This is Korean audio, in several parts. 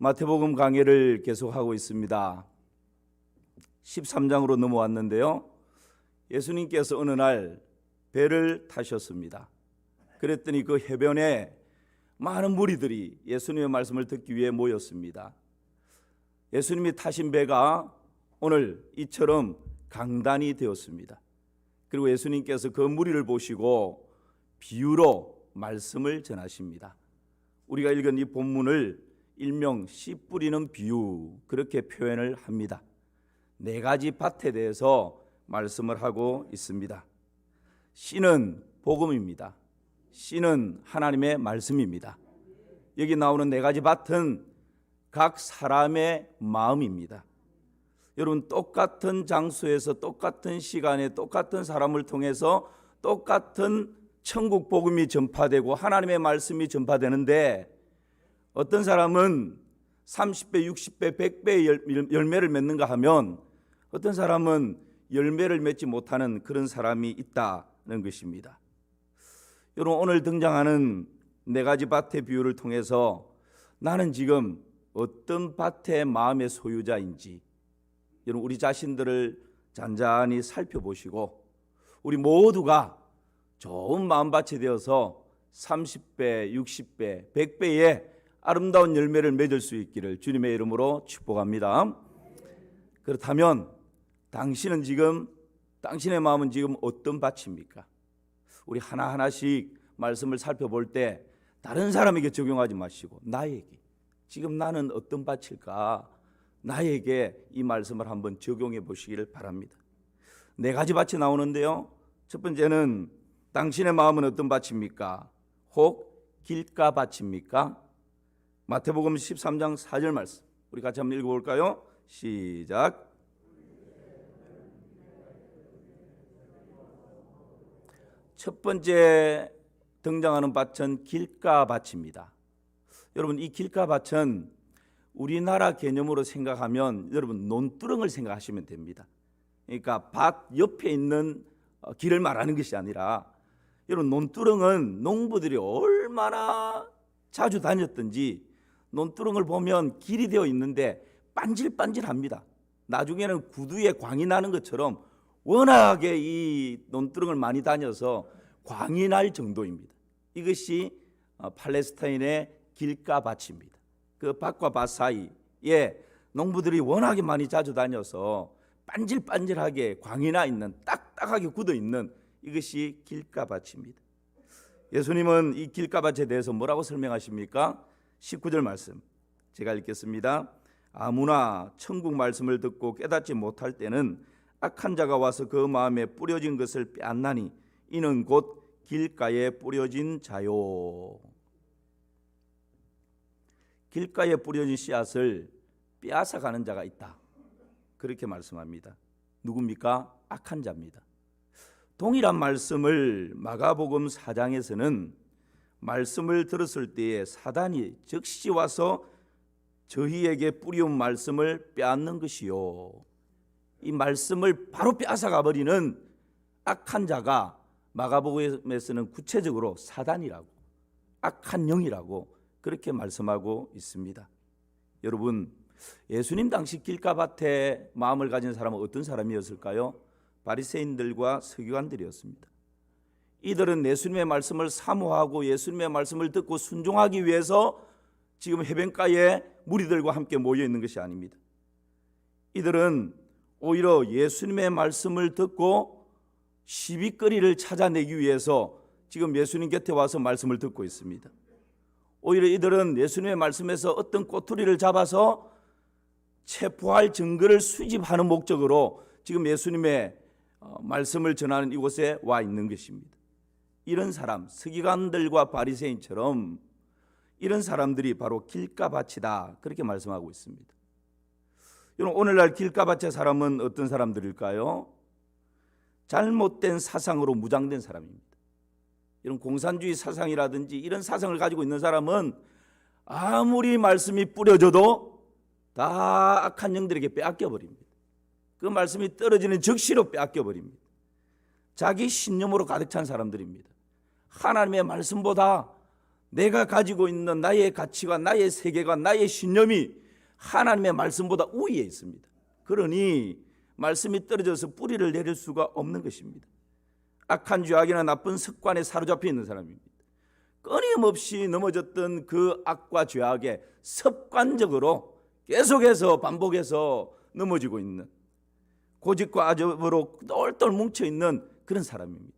마태복음 강해를 계속하고 있습니다. 13장으로 넘어왔는데요. 예수님께서 어느 날 배를 타셨습니다. 그랬더니 그 해변에 많은 무리들이 예수님의 말씀을 듣기 위해 모였습니다. 예수님이 타신 배가 오늘 이처럼 강단이 되었습니다. 그리고 예수님께서 그 무리를 보시고 비유로 말씀을 전하십니다. 우리가 읽은 이 본문을 일명 씨 뿌리는 비유, 그렇게 표현을 합니다. 네 가지 밭에 대해서 말씀을 하고 있습니다. 씨는 복음입니다. 씨는 하나님의 말씀입니다. 여기 나오는 네 가지 밭은 각 사람의 마음입니다. 여러분, 똑같은 장소에서 똑같은 시간에 똑같은 사람을 통해서 똑같은 천국 복음이 전파되고 하나님의 말씀이 전파되는데, 어떤 사람은 30배, 60배, 100배의 열매를 맺는가 하면 어떤 사람은 열매를 맺지 못하는 그런 사람이 있다는 것입니다. 여러분, 오늘 등장하는 네 가지 밭의 비유를 통해서 나는 지금 어떤 밭의 마음의 소유자인지 여러분, 우리 자신들을 잔잔히 살펴보시고 우리 모두가 좋은 마음밭이 되어서 30배, 60배, 100배의 아름다운 열매를 맺을 수 있기를 주님의 이름으로 축복합니다. 그렇다면 당신의 마음은 지금 어떤 밭입니까? 우리 하나하나씩 말씀을 살펴볼 때 다른 사람에게 적용하지 마시고 나에게 지금 나는 어떤 밭일까? 나에게 이 말씀을 한번 적용해 보시기를 바랍니다. 네 가지 밭이 나오는데요. 첫 번째는 당신의 마음은 어떤 밭입니까? 혹 길가 밭입니까? 마태복음 13장 4절 말씀 우리 같이 한번 읽어볼까요? 시작. 첫 번째 등장하는 밭은 길가 밭입니다. 여러분, 이 길가 밭은 우리나라 개념으로 생각하면 여러분 논두렁을 생각하시면 됩니다. 그러니까 밭 옆에 있는 길을 말하는 것이 아니라, 여러분, 논두렁은 농부들이 얼마나 자주 다녔던지 논두렁을 보면 길이 되어 있는데 반질반질합니다. 나중에는 구두에 광이 나는 것처럼 워낙에 이 논두렁을 많이 다녀서 광이 날 정도입니다. 이것이 팔레스타인의 길가 밭입니다. 그 밭과 밭 사이에 농부들이 워낙에 많이 자주 다녀서 반질반질하게 광이 나 있는, 딱딱하게 굳어 있는 이것이 길가 밭입니다. 예수님은 이 길가 밭에 대해서 뭐라고 설명하십니까? 19절 말씀 제가 읽겠습니다. 아무나 천국 말씀을 듣고 깨닫지 못할 때는 악한 자가 와서 그 마음에 뿌려진 것을 빼앗나니 이는 곧 길가에 뿌려진 자요. 길가에 뿌려진 씨앗을 빼앗아 가는 자가 있다, 그렇게 말씀합니다. 누굽니까? 악한 자입니다. 동일한 말씀을 마가복음 4장에서는 말씀을 들었을 때에 사단이 즉시 와서 저희에게 뿌리온 말씀을 빼앗는 것이요, 이 말씀을 바로 빼앗아 가버리는 악한 자가 마가복음에서는 구체적으로 사단이라고, 악한 영이라고 그렇게 말씀하고 있습니다. 여러분, 예수님 당시 길가밭에 마음을 가진 사람은 어떤 사람이었을까요? 바리새인들과 서기관들이었습니다. 이들은 예수님의 말씀을 사모하고 예수님의 말씀을 듣고 순종하기 위해서 지금 해변가에 무리들과 함께 모여 있는 것이 아닙니다. 이들은 오히려 예수님의 말씀을 듣고 시비거리를 찾아내기 위해서 지금 예수님 곁에 와서 말씀을 듣고 있습니다. 오히려 이들은 예수님의 말씀에서 어떤 꼬투리를 잡아서 체포할 증거를 수집하는 목적으로 지금 예수님의 말씀을 전하는 이곳에 와 있는 것입니다. 이런 사람, 서기관들과 바리새인처럼 이런 사람들이 바로 길가밭이다, 그렇게 말씀하고 있습니다. 여러분, 오늘날 길가밭의 사람은 어떤 사람들일까요? 잘못된 사상으로 무장된 사람입니다. 이런 공산주의 사상이라든지 이런 사상을 가지고 있는 사람은 아무리 말씀이 뿌려져도 다 악한 영들에게 빼앗겨버립니다. 그 말씀이 떨어지는 적시로 빼앗겨버립니다. 자기 신념으로 가득 찬 사람들입니다. 하나님의 말씀보다 내가 가지고 있는 나의 가치관, 나의 세계관, 나의 신념이 하나님의 말씀보다 우위에 있습니다. 그러니 말씀이 떨어져서 뿌리를 내릴 수가 없는 것입니다. 악한 죄악이나 나쁜 습관에 사로잡혀 있는 사람입니다. 끊임없이 넘어졌던 그 악과 죄악에 습관적으로 계속해서 반복해서 넘어지고 있는, 고집과 아접으로 똘똘 뭉쳐있는 그런 사람입니다.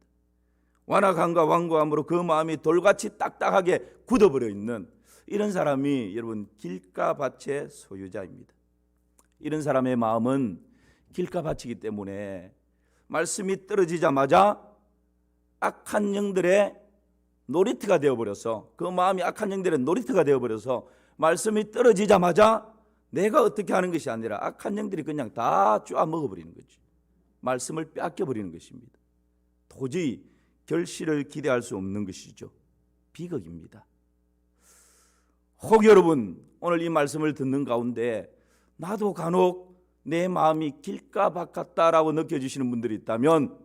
완악함과 완고함으로 그 마음이 돌같이 딱딱하게 굳어버려 있는 이런 사람이 여러분 길가밭의 소유자입니다. 이런 사람의 마음은 길가밭이기 때문에 말씀이 떨어지자마자 악한 영들의 놀이터가 되어버려서, 그 마음이 악한 영들의 놀이터가 되어버려서 말씀이 떨어지자마자 내가 어떻게 하는 것이 아니라 악한 영들이 그냥 다 쪼아 먹어버리는 거죠. 말씀을 빼앗겨버리는 것입니다. 도저히 결실을 기대할 수 없는 것이죠. 비극입니다. 혹 여러분 오늘 이 말씀을 듣는 가운데 나도 간혹 내 마음이 길가밭 같다라고 느껴지시는 분들이 있다면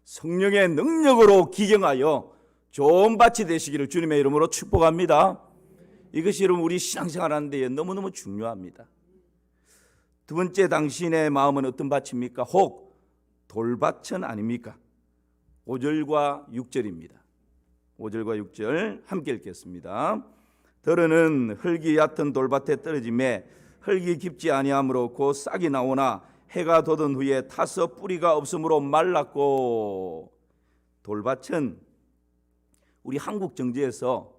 성령의 능력으로 기경하여 좋은 밭이 되시기를 주님의 이름으로 축복합니다. 이것이 여러분 우리 신앙생활 하는 데에 너무너무 중요합니다. 두 번째, 당신의 마음은 어떤 밭입니까? 혹 돌밭은 아닙니까? 5절과 6절입니다. 5절과 6절 함께 읽겠습니다. 더러는 흙이 얕은 돌밭에 떨어짐에 흙이 깊지 아니하므로 곧 싹이 나오나 해가 돋은 후에 타서 뿌리가 없으므로 말랐고. 돌밭은 우리 한국 정지에서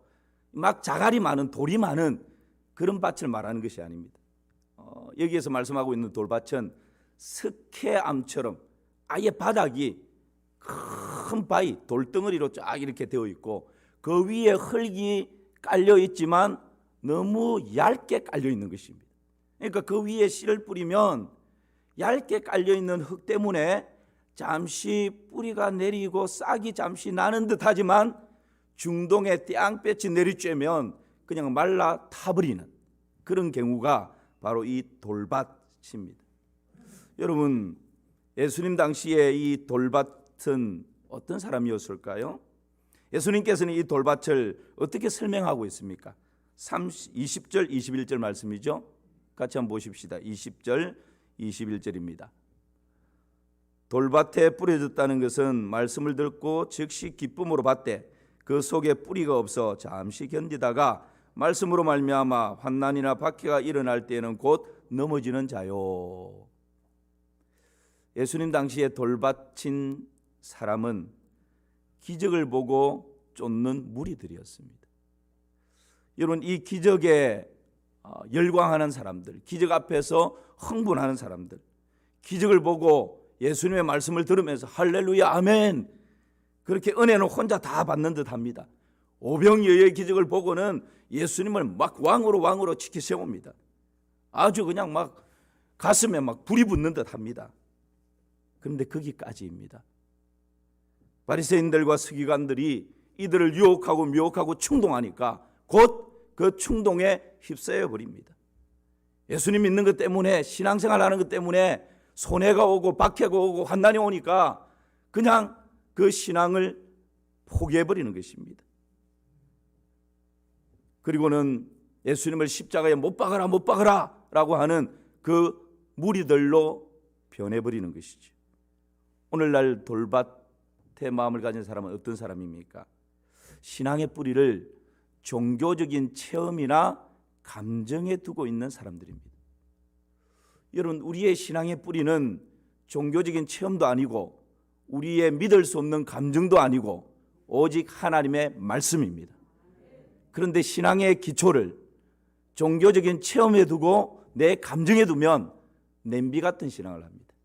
막 자갈이 많은, 돌이 많은 그런 밭을 말하는 것이 아닙니다. 여기에서 말씀하고 있는 돌밭은 석회암처럼 아예 바닥이 큰 바위, 돌덩어리로 쫙 이렇게 되어 있고 그 위에 흙이 깔려 있지만 너무 얇게 깔려 있는 것입니다. 그러니까 그 위에 씨를 뿌리면 얇게 깔려 있는 흙 때문에 잠시 뿌리가 내리고 싹이 잠시 나는 듯 하지만 중동에 땡볕이 내리쬐면 그냥 말라 타버리는 그런 경우가 바로 이 돌밭입니다. 여러분, 예수님 당시에 이 돌밭은 어떤 사람이었을까요? 예수님께서는 이 돌밭을 어떻게 설명하고 있습니까? 20절, 21절 말씀이죠. 같이 한번 보십시다. 20절, 21절입니다. 돌밭에 뿌려졌다는 것은 말씀을 듣고 즉시 기쁨으로 받되 그 속에 뿌리가 없어 잠시 견디다가 말씀으로 말미암아 환난이나 박해가 일어날 때에는 곧 넘어지는 자요. 예수님 당시에 돌밭인 사람은 기적을 보고 쫓는 무리들이었습니다. 여러분, 이 기적에 열광하는 사람들, 기적 앞에서 흥분하는 사람들, 기적을 보고 예수님의 말씀을 들으면서 할렐루야 아멘 그렇게 은혜는 혼자 다 받는 듯 합니다. 오병이어의 기적을 보고는 예수님을 막 왕으로 치켜 세웁니다. 아주 그냥 막 가슴에 막 불이 붙는 듯 합니다. 그런데 거기까지입니다. 바리새인들과 서기관들이 이들을 유혹하고 미혹하고 충동하니까 곧 그 충동에 휩싸여 버립니다. 예수님 믿는 것 때문에, 신앙생활 하는 것 때문에 손해가 오고 박해가 오고 환난이 오니까 그냥 그 신앙을 포기해버리는 것입니다. 그리고는 예수님을 십자가에 못 박아라 라고 하는 그 무리들로 변해버리는 것이죠. 오늘날 돌밭의 마음을 가진 사람은 어떤 사람입니까? 신앙의 뿌리를 종교적인 체험이나 감정에 두고 있는 사람들입니다. 여러분, 우리의 신앙의 뿌리는 종교적인 체험도 아니고 우리의 믿을 수 없는 감정도 아니고 오직 하나님의 말씀입니다. 그런데 신앙의 기초를 종교적인 체험에 두고 내 감정에 두면 냄비 같은 신앙을 합니다.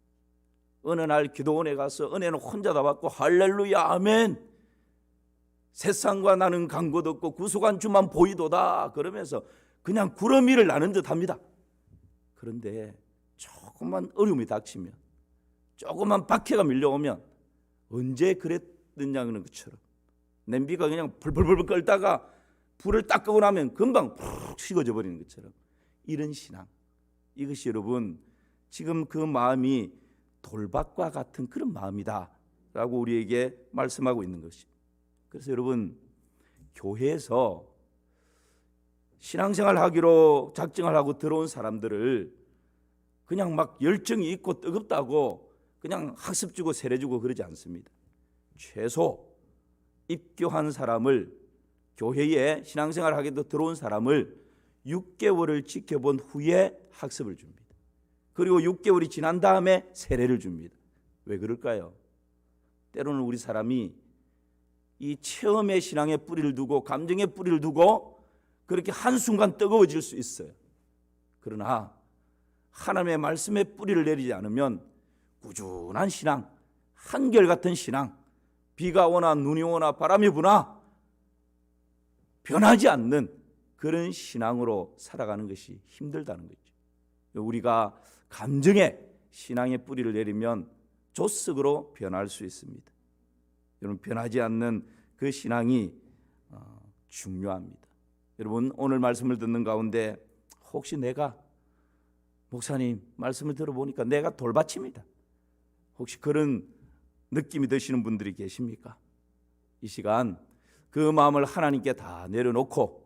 어느 날 기도원에 가서 은혜는 혼자 다 받고 할렐루야 아멘, 세상과 나는 간 것 없고 구속한 주만 보이도다 그러면서 그냥 구름 위를 나는 듯 합니다. 그런데 조금만 어려움이 닥치면, 조금만 박해가 밀려오면 언제 그랬느냐는 것처럼 냄비가 그냥 불불불 끓다가 불을 딱 끄고 나면 금방 푹 식어져 버리는 것처럼 이런 신앙, 이것이 여러분 지금 그 마음이 돌밭과 같은 그런 마음이다 라고 우리에게 말씀하고 있는 것입니다. 그래서 여러분, 교회에서 신앙생활 하기로 작정을 하고 들어온 사람들을 그냥 막 열정이 있고 뜨겁다고 그냥 학습 주고 세례 주고 그러지 않습니다. 최소 입교한 사람을, 교회에 신앙생활 하기도 들어온 사람을 6개월을 지켜본 후에 학습을 줍니다. 그리고 6개월이 지난 다음에 세례를 줍니다. 왜 그럴까요? 때로는 우리 사람이 이 체험의 신앙에 뿌리를 두고 감정에 뿌리를 두고 그렇게 한순간 뜨거워질 수 있어요. 그러나 하나님의 말씀에 뿌리를 내리지 않으면 꾸준한 신앙, 한결같은 신앙, 비가 오나 눈이 오나 바람이 부나 변하지 않는 그런 신앙으로 살아가는 것이 힘들다는 거죠. 우리가 감정에 신앙의 뿌리를 내리면 조석으로 변할 수 있습니다. 여러분, 변하지 않는 그 신앙이 중요합니다. 여러분, 오늘 말씀을 듣는 가운데 혹시 내가 목사님 말씀을 들어보니까 내가 돌밭입니다, 혹시 그런 느낌이 드시는 분들이 계십니까? 이 시간 그 마음을 하나님께 다 내려놓고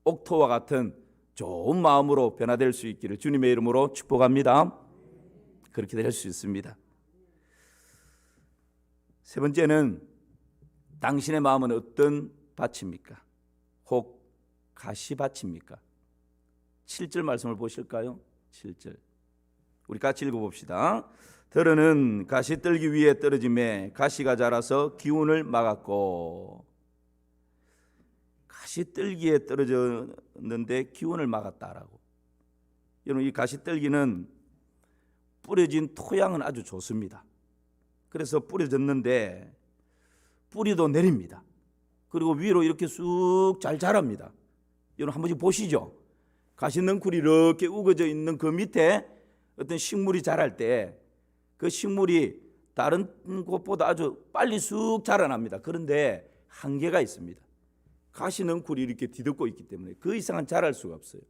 옥토와 같은 좋은 마음으로 변화될 수 있기를 주님의 이름으로 축복합니다. 그렇게 될 수 있습니다. 세 번째는 당신의 마음은 어떤 밭입니까? 혹 가시밭입니까? 7절 말씀을 보실까요? 7절 우리 같이 읽어봅시다. 들으는 가시떨기 위에 떨어짐에 가시가 자라서 기운을 막았고, 가시떨기에 떨어졌는데 기운을 막았다라고. 여러분, 이 가시떨기는 뿌려진 토양은 아주 좋습니다. 그래서 뿌려졌는데 뿌리도 내립니다. 그리고 위로 이렇게 쑥 잘 자랍니다. 여러분 한 번씩 보시죠. 가시넝쿨이 이렇게 우거져 있는 그 밑에 어떤 식물이 자랄 때 그 식물이 다른 곳보다 아주 빨리 쑥 자라납니다. 그런데 한계가 있습니다. 가시넝쿨이 이렇게 뒤덮고 있기 때문에 그 이상은 자랄 수가 없어요.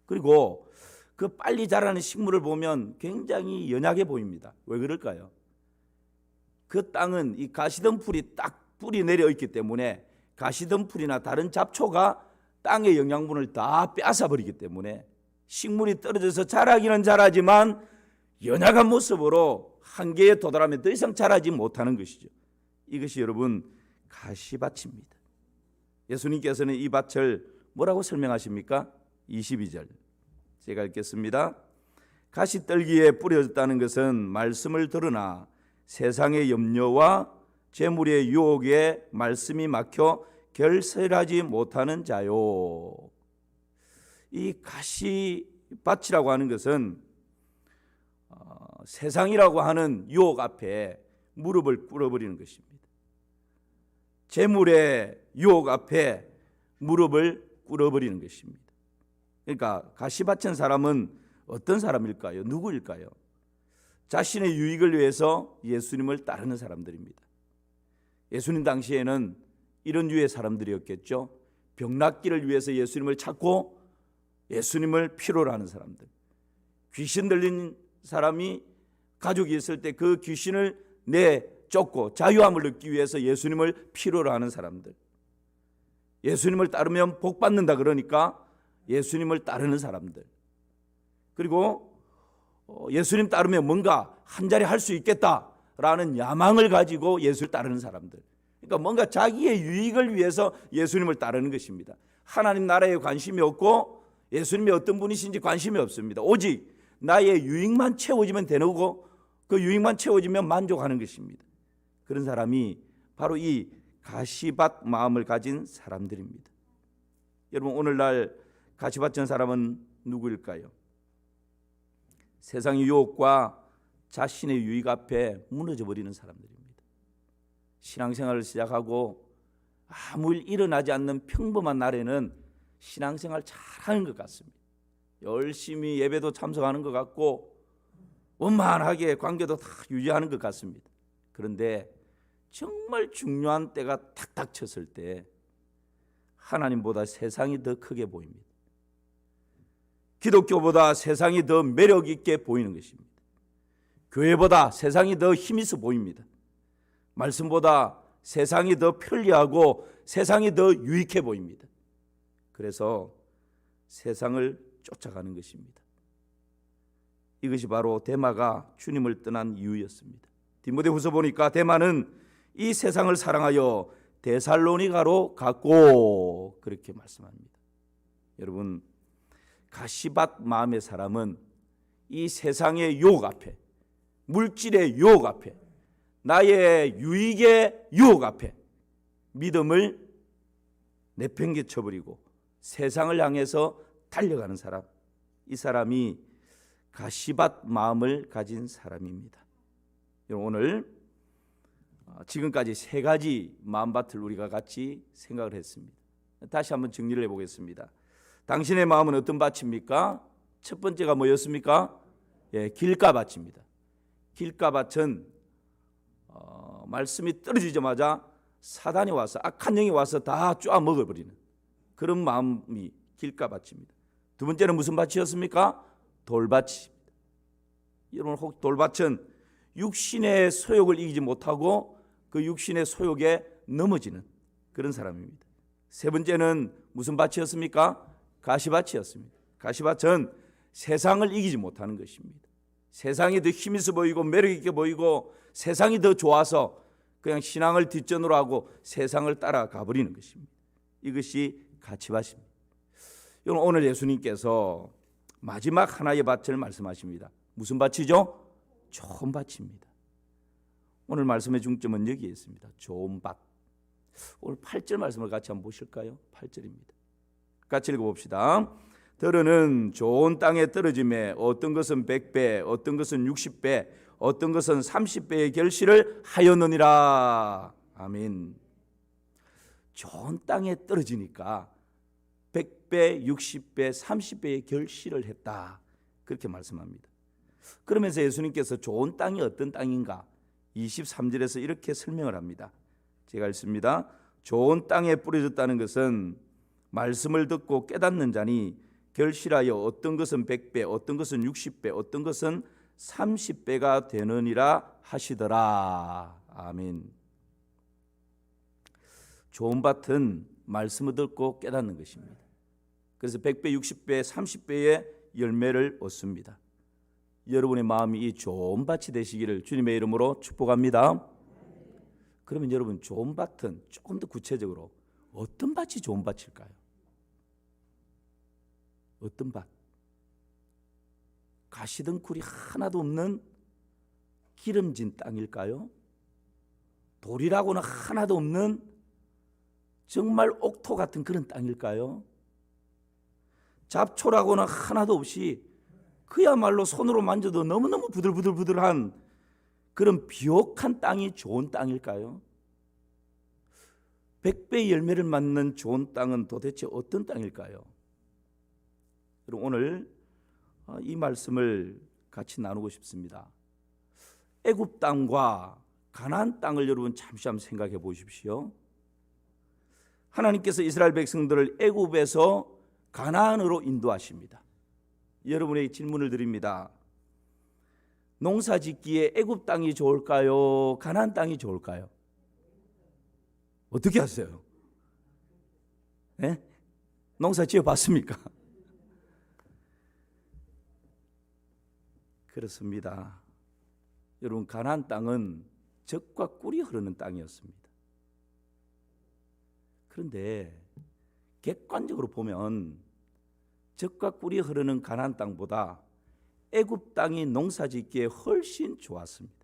그리고 그 빨리 자라는 식물을 보면 굉장히 연약해 보입니다. 왜 그럴까요? 그 땅은 이 가시덤불이 딱 뿌리 내려 있기 때문에 가시덤불이나 다른 잡초가 땅의 영양분을 다 빼앗아 버리기 때문에 식물이 떨어져서 자라기는 자라지만 연약한 모습으로 한계에 도달하면 더 이상 자라지 못하는 것이죠. 이것이 여러분 가시밭입니다. 예수님께서는 이 밭을 뭐라고 설명하십니까? 22절 제가 읽겠습니다. 가시떨기에 뿌려졌다는 것은 말씀을 들으나 세상의 염려와 재물의 유혹에 말씀이 막혀 결실하지 못하는 자요. 이 가시밭이라고 하는 것은 세상이라고 하는 유혹 앞에 무릎을 꿇어버리는 것입니다. 재물의 유혹 앞에 무릎을 꿇어버리는 것입니다. 그러니까 가시밭은 사람은 어떤 사람일까요? 누구일까요? 자신의 유익을 위해서 예수님을 따르는 사람들입니다. 예수님 당시에는 이런 유의 사람들이었겠죠. 병낫기를 위해서 예수님을 찾고 예수님을 필요로 하는 사람들, 귀신 들린 사람이 가족이 있을 때 그 귀신을 내쫓고 자유함을 얻기 위해서 예수님을 필요로 하는 사람들, 예수님을 따르면 복 받는다 그러니까 예수님을 따르는 사람들, 그리고 예수님 따르면 뭔가 한 자리 할 수 있겠다라는 야망을 가지고 예수를 따르는 사람들, 그러니까 뭔가 자기의 유익을 위해서 예수님을 따르는 것입니다. 하나님 나라에 관심이 없고 예수님이 어떤 분이신지 관심이 없습니다. 오직 나의 유익만 채워지면 되는 거고 그 유익만 채워지면 만족하는 것입니다. 그런 사람이 바로 이 가시밭 마음을 가진 사람들입니다. 여러분, 오늘날 가시밭 전 사람은 누구일까요? 세상의 유혹과 자신의 유익 앞에 무너져 버리는 사람들입니다. 신앙생활을 시작하고 아무 일 일어나지 않는 평범한 날에는 신앙생활 잘하는 것 같습니다. 열심히 예배도 참석하는 것 같고 원만하게 관계도 다 유지하는 것 같습니다. 그런데 정말 중요한 때가 탁탁 쳤을 때 하나님보다 세상이 더 크게 보입니다. 기독교보다 세상이 더 매력 있게 보이는 것입니다. 교회보다 세상이 더 힘있어 보입니다. 말씀보다 세상이 더 편리하고 세상이 더 유익해 보입니다. 그래서 세상을 쫓아가는 것입니다. 이것이 바로 데마가 주님을 떠난 이유였습니다. 디모데후서 보니까 데마는 이 세상을 사랑하여 데살로니가로 갔고 그렇게 말씀합니다. 여러분, 가시밭 마음의 사람은 이 세상의 유혹 앞에, 물질의 유혹 앞에, 나의 유익의 유혹 앞에 믿음을 내팽개쳐버리고 세상을 향해서 달려가는 사람, 이 사람이 가시밭 마음을 가진 사람입니다. 오늘 지금까지 세 가지 마음밭을 우리가 같이 생각을 했습니다. 다시 한번 정리를 해보겠습니다. 당신의 마음은 어떤 밭입니까? 첫 번째가 뭐였습니까? 길가밭입니다. 길가밭은 말씀이 떨어지자마자 사단이 와서, 악한 영이 와서 다 쪼아 먹어버리는 그런 마음이 길가밭입니다. 두 번째는 무슨 밭이었습니까? 돌밭입니다. 여러분, 혹 돌밭은 육신의 소욕을 이기지 못하고 그 육신의 소욕에 넘어지는 그런 사람입니다. 세 번째는 무슨 밭이었습니까? 가시밭이었습니다. 가시밭은 세상을 이기지 못하는 것입니다. 세상이 더 힘있어 보이고 매력 있게 보이고 세상이 더 좋아서 그냥 신앙을 뒷전으로 하고 세상을 따라가 버리는 것입니다. 이것이 가시밭입니다. 오늘 예수님께서 마지막 하나의 밭을 말씀하십니다. 무슨 밭이죠? 좋은 밭입니다. 오늘 말씀의 중점은 여기에 있습니다. 좋은 밭. 오늘 8절 말씀을 같이 한번 보실까요? 8절입니다. 같이 읽어봅시다. 들으는 좋은 땅에 떨어짐에 어떤 것은 100배, 어떤 것은 60배, 어떤 것은 30배의 결실을 하였느니라. 아멘. 좋은 땅에 떨어지니까 100배, 60배, 30배의 결실을 했다. 그렇게 말씀합니다. 그러면서 예수님께서 좋은 땅이 어떤 땅인가? 23절에서 이렇게 설명을 합니다. 제가 읽습니다. 좋은 땅에 뿌려졌다는 것은 말씀을 듣고 깨닫는 자니 결실하여 어떤 것은 100배, 어떤 것은 60배, 어떤 것은 30배가 되느니라 하시더라. 아멘. 좋은 밭은 말씀을 듣고 깨닫는 것입니다. 그래서 100배, 60배, 30배의 열매를 얻습니다. 여러분의 마음이 이 좋은 밭이 되시기를 주님의 이름으로 축복합니다. 그러면 여러분, 좋은 밭은 조금 더 구체적으로 어떤 밭이 좋은 밭일까요? 어떤 밭? 가시덩굴이 하나도 없는 기름진 땅일까요? 돌이라고는 하나도 없는 정말 옥토 같은 그런 땅일까요? 잡초라고는 하나도 없이 그야말로 손으로 만져도 너무너무 부들부들한 그런 비옥한 땅이 좋은 땅일까요? 100배의 열매를 맺는 좋은 땅은 도대체 어떤 땅일까요? 여러분, 오늘 이 말씀을 같이 나누고 싶습니다. 애굽 땅과 가나안 땅을 여러분 잠시 한번 생각해 보십시오. 하나님께서 이스라엘 백성들을 애굽에서 가나안으로 인도하십니다. 여러분에게 질문을 드립니다. 농사 짓기에 애굽 땅이 좋을까요? 가나안 땅이 좋을까요? 어떻게 하세요? 네? 농사 지어 봤습니까? 그렇습니다. 여러분, 가나안 땅은 젖과 꿀이 흐르는 땅이었습니다. 그런데 객관적으로 보면 젖과 꿀이 흐르는 가나안 땅보다 애굽 땅이 농사짓기에 훨씬 좋았습니다.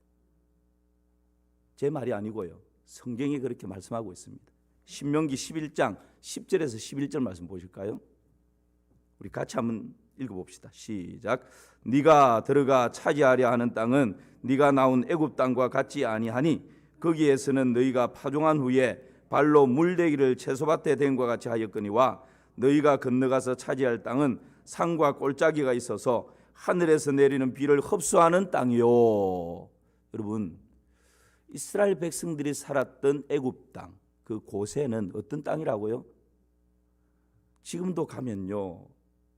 제 말이 아니고요, 성경이 그렇게 말씀하고 있습니다. 신명기 11장 10절에서 11절 말씀 보실까요? 우리 같이 한번 읽어봅시다. 시작. 네가 들어가 차지하려 하는 땅은 네가 나온 애굽 땅과 같지 아니하니 거기에서는 너희가 파종한 후에 발로 물대기를 채소밭에 댄과 같이 하였거니와 너희가 건너가서 차지할 땅은 산과 골짜기가 있어서 하늘에서 내리는 비를 흡수하는 땅이요. 여러분, 이스라엘 백성들이 살았던 애굽 땅, 그 고세는 어떤 땅이라고요? 지금도 가면요,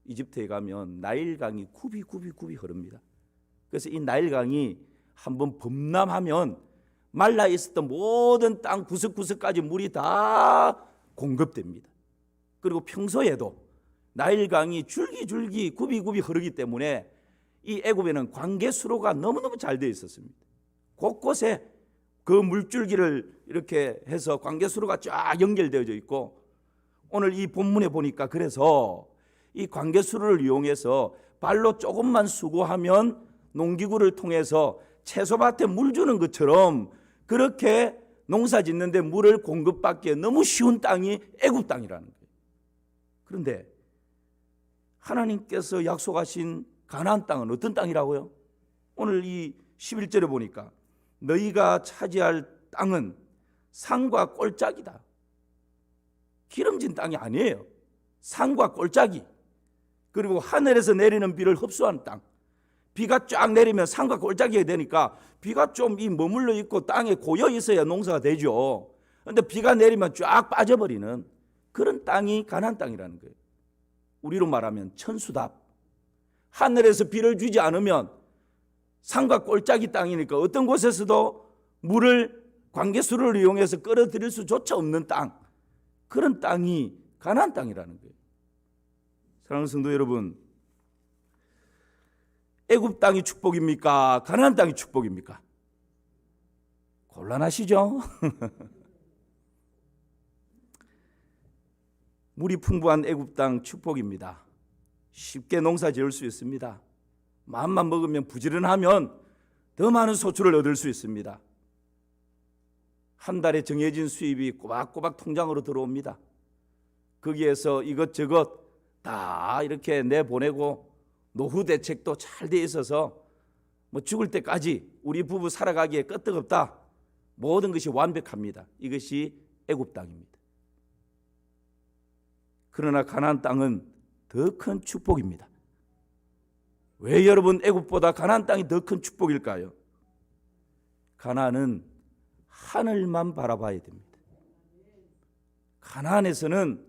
이집트에 가면 나일강이 굽이 흐릅니다. 그래서 이 나일강이 한번 범람하면 말라 있었던 모든 땅 구석구석까지 물이 다 공급됩니다. 그리고 평소에도 나일강이 줄기줄기 굽이굽이 흐르기 때문에 이 애굽에는 관계수로가 너무너무 잘 되어 있었습니다. 곳곳에 그 물줄기를 이렇게 해서 관계수로가 쫙 연결되어져 있고, 오늘 이 본문에 보니까 그래서 이 관계수로를 이용해서 발로 조금만 수고하면 농기구를 통해서 채소밭에 물 주는 것처럼 그렇게 농사 짓는데 물을 공급받기에 너무 쉬운 땅이 애굽 땅이라는 거예요. 그런데 하나님께서 약속하신 가나안 땅은 어떤 땅이라고요? 오늘 이 11절에 보니까 너희가 차지할 땅은 산과 꼴짝이다. 기름진 땅이 아니에요. 산과 꼴짝이, 그리고 하늘에서 내리는 비를 흡수하는 땅. 비가 쫙 내리면 산과 꼴짝이가 되니까 비가 좀 머물러 있고 땅에 고여 있어야 농사가 되죠. 그런데 비가 내리면 쫙 빠져버리는 그런 땅이 가나안 땅이라는 거예요. 우리로 말하면 천수답. 하늘에서 비를 주지 않으면 산과 꼴짝이 땅이니까 어떤 곳에서도 물을 관계수로를 이용해서 끌어들일 수조차 없는 땅, 그런 땅이 가나안 땅이라는 거예요. 사랑하는 성도 여러분, 애굽 땅이 축복입니까? 가나안 땅이 축복입니까? 곤란하시죠? 물이 풍부한 애굽 땅 축복입니다. 쉽게 농사 지을 수 있습니다. 마음만 먹으면, 부지런하면 더 많은 소출을 얻을 수 있습니다. 한 달에 정해진 수입이 꼬박꼬박 통장으로 들어옵니다. 거기에서 이것저것 다 이렇게 내보내고 노후 대책도 잘 돼 있어서 뭐 죽을 때까지 우리 부부 살아가기에 끄떡없다. 모든 것이 완벽합니다. 이것이 애굽 땅입니다. 그러나 가나안 땅은 더 큰 축복입니다. 왜 여러분 애굽보다 가나안 땅이 더 큰 축복일까요? 가나안은 하늘만 바라봐야 됩니다. 가나안에서는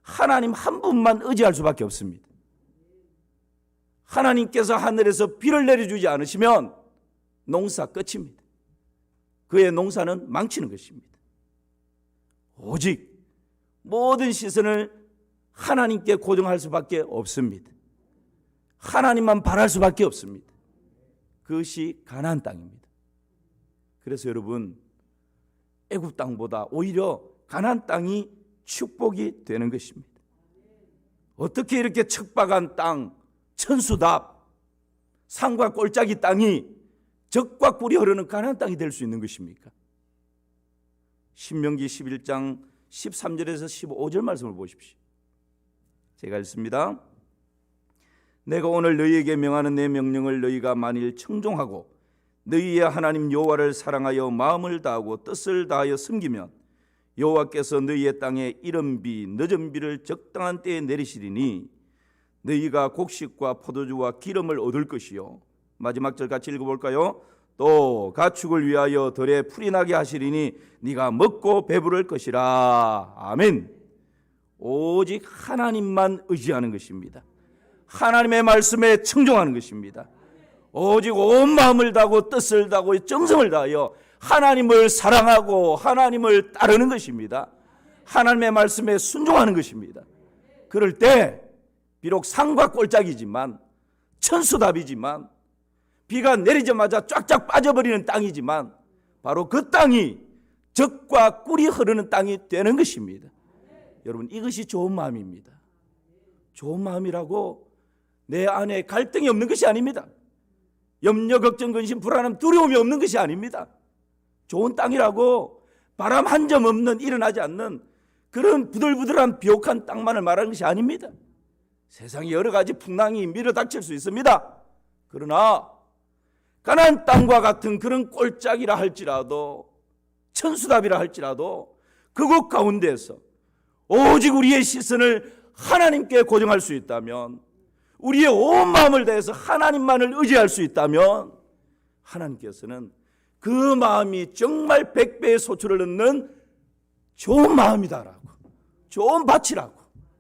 하나님 한 분만 의지할 수밖에 없습니다. 하나님께서 하늘에서 비를 내려주지 않으시면 농사 끝입니다. 그의 농사는 망치는 것입니다. 오직 모든 시선을 하나님께 고정할 수밖에 없습니다. 하나님만 바랄 수밖에 없습니다. 그것이 가나안 땅입니다. 그래서 여러분, 애굽 땅보다 오히려 가나안 땅이 축복이 되는 것입니다. 어떻게 이렇게 척박한 땅, 천수답, 산과 꼴짝이 땅이 젖과 꿀이 흐르는 가나안 땅이 될 수 있는 것입니까? 신명기 11장 13절에서 15절 말씀을 보십시오. 제가 읽습니다. 내가 오늘 너희에게 명하는 내 명령을 너희가 만일 청종하고 너희의 하나님 여호와를 사랑하여 마음을 다하고 뜻을 다하여 섬기면 여호와께서 너희의 땅에 이른 비 늦은 비를 적당한 때에 내리시리니 너희가 곡식과 포도주와 기름을 얻을 것이요. 마지막 절 같이 읽어볼까요? 또 가축을 위하여 들에 풀이 나게 하시리니 네가 먹고 배부를 것이라. 아멘. 오직 하나님만 의지하는 것입니다. 하나님의 말씀에 청종하는 것입니다. 오직 온 마음을 다하고 뜻을 다하고 정성을 다하여 하나님을 사랑하고 하나님을 따르는 것입니다. 하나님의 말씀에 순종하는 것입니다. 그럴 때 비록 산과 꼴짝이지만, 천수답이지만, 비가 내리자마자 쫙쫙 빠져버리는 땅이지만 바로 그 땅이 젖과 꿀이 흐르는 땅이 되는 것입니다. 여러분, 이것이 좋은 마음입니다. 좋은 마음이라고 내 안에 갈등이 없는 것이 아닙니다. 염려, 걱정, 근심, 불안함, 두려움이 없는 것이 아닙니다. 좋은 땅이라고 바람 한 점 없는, 일어나지 않는 그런 부들부들한 비옥한 땅만을 말하는 것이 아닙니다. 세상에 여러 가지 풍랑이 밀어닥칠 수 있습니다. 그러나 가나안 땅과 같은 그런 꼴짝이라 할지라도, 천수답이라 할지라도 그곳 가운데에서 오직 우리의 시선을 하나님께 고정할 수 있다면, 우리의 온 마음을 다해서 하나님만을 의지할 수 있다면 하나님께서는 그 마음이 정말 100배의 소출을 얻는 좋은 마음이다라고, 좋은 밭이라고,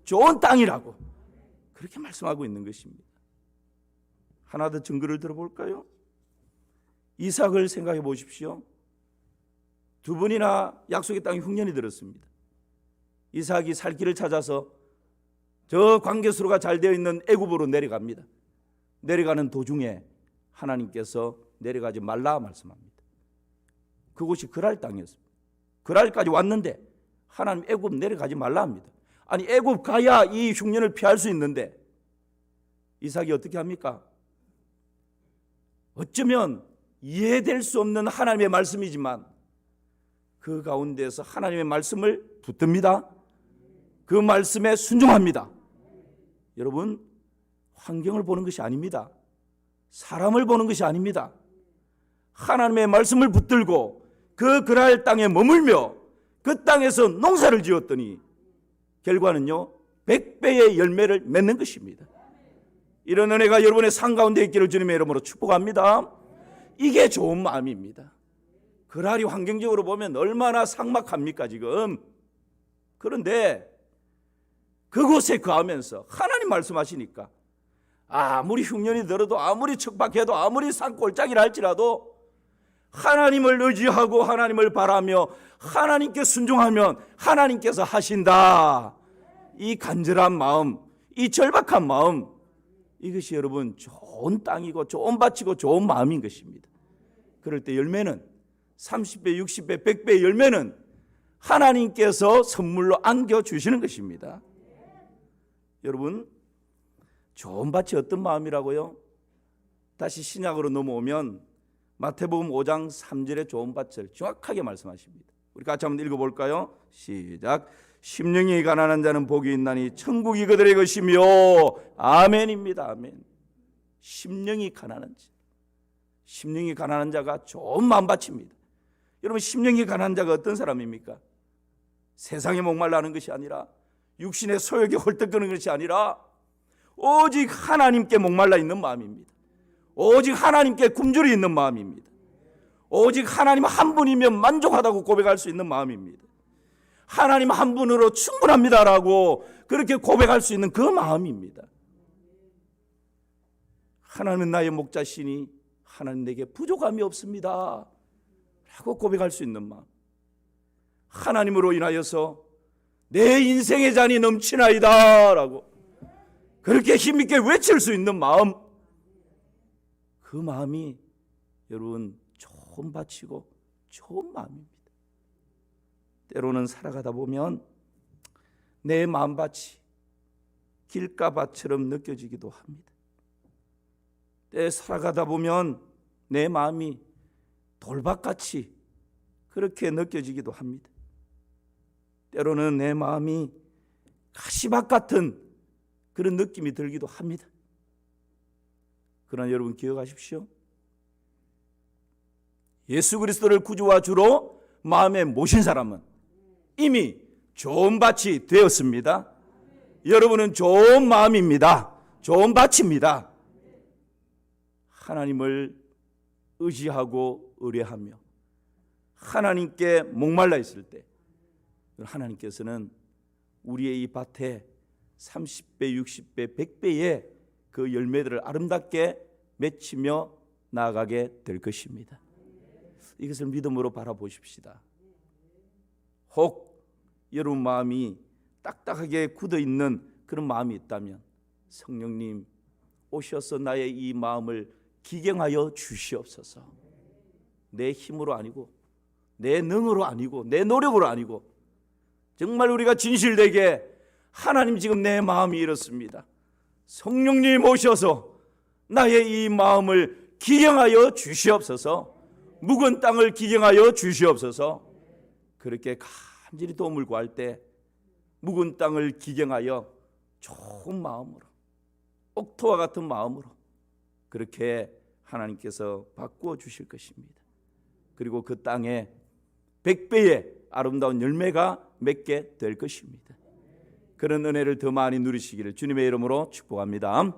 좋은 땅이라고 그렇게 말씀하고 있는 것입니다. 하나 더 증거를 들어볼까요? 이삭을 생각해 보십시오. 두 번이나 약속의 땅에 흉년이 들었습니다. 이삭이 살 길을 찾아서 저 관계수로가 잘 되어 있는 애굽으로 내려갑니다. 내려가는 도중에 하나님께서 내려가지 말라 말씀합니다. 그곳이 그랄 땅이었습니다. 그랄까지 왔는데 하나님 애굽 내려가지 말라 합니다. 아니 애굽 가야 이 흉년을 피할 수 있는데 이삭이 어떻게 합니까? 어쩌면 이해될 수 없는 하나님의 말씀이지만 그 가운데서 하나님의 말씀을 붙듭니다. 그 말씀에 순종합니다. 여러분, 환경을 보는 것이 아닙니다. 사람을 보는 것이 아닙니다. 하나님의 말씀을 붙들고 그 그랄 땅에 머물며 그 땅에서 농사를 지었더니 결과는요 100배의 열매를 맺는 것입니다. 이런 은혜가 여러분의 삶 가운데 있기를 주님의 이름으로 축복합니다. 이게 좋은 마음입니다. 그랄이 환경적으로 보면 얼마나 삭막합니까 지금. 그런데 그곳에 거하면서 하나님 말씀하시니까 아무리 흉년이 들어도 아무리 척박해도 아무리 산골짜기라 할지라도 하나님을 의지하고 하나님을 바라며 하나님께 순종하면 하나님께서 하신다. 이 간절한 마음, 이 절박한 마음, 이것이 여러분 좋은 땅이고 좋은 밭이고 좋은 마음인 것입니다. 그럴 때 열매는 30배, 60배, 100배의 열매는 하나님께서 선물로 안겨주시는 것입니다. 여러분, 좋은 밭이 어떤 마음이라고요? 다시 신약으로 넘어오면 마태복음 5장 3절의 좋은 밭을 정확하게 말씀하십니다. 우리 같이 한번 읽어볼까요? 시작. 심령이 가난한 자는 복이 있나니 천국이 그들의 것이며. 아멘입니다. 아멘. 심령이 가난한 자, 심령이 가난한 자가 좋은 마음밭입니다. 여러분, 심령이 가난한 자가 어떤 사람입니까? 세상에 목말라는 것이 아니라 육신의 소욕에 헐떡거리는 것이 아니라 오직 하나님께 목말라 있는 마음입니다. 오직 하나님께 굶주려 있는 마음입니다. 오직 하나님 한 분이면 만족하다고 고백할 수 있는 마음입니다. 하나님 한 분으로 충분합니다라고 그렇게 고백할 수 있는 그 마음입니다. 하나님은 나의 목자시니 하나님 내게 부족함이 없습니다 라고 고백할 수 있는 마음. 하나님으로 인하여서 내 인생의 잔이 넘치나이다 라고 그렇게 힘있게 외칠 수 있는 마음. 그 마음이 여러분 좋은 밭이고 좋은 마음입니다. 때로는 살아가다 보면 내 마음밭이 길가밭처럼 느껴지기도 합니다. 때 살아가다 보면 내 마음이 돌밭같이 그렇게 느껴지기도 합니다. 때로는 내 마음이 가시밭 같은 그런 느낌이 들기도 합니다. 그러나 여러분 기억하십시오. 예수 그리스도를 구주와 주로 마음에 모신 사람은 이미 좋은 밭이 되었습니다. 여러분은 좋은 마음입니다. 좋은 밭입니다. 하나님을 의지하고 의뢰하며 하나님께 목말라 있을 때 하나님께서는 우리의 이 밭에 30배, 60배, 100배의 그 열매들을 아름답게 맺히며 나아가게 될 것입니다. 이것을 믿음으로 바라보십시다. 혹 여러분 마음이 딱딱하게 굳어있는 그런 마음이 있다면 성령님 오셔서 나의 이 마음을 기경하여 주시옵소서. 내 힘으로 아니고 내 능으로 아니고 내 노력으로 아니고 정말 우리가 진실되게 하나님 지금 내 마음이 이렇습니다. 성령님 오셔서 나의 이 마음을 기경하여 주시옵소서. 묵은 땅을 기경하여 주시옵소서. 그렇게 간절히 도움을 구할 때 묵은 땅을 기경하여 좋은 마음으로 옥토와 같은 마음으로 그렇게 하나님께서 바꾸어 주실 것입니다. 그리고 그 땅에 100배의 아름다운 열매가 맺게 될 것입니다. 그런 은혜를 더 많이 누리시기를 주님의 이름으로 축복합니다.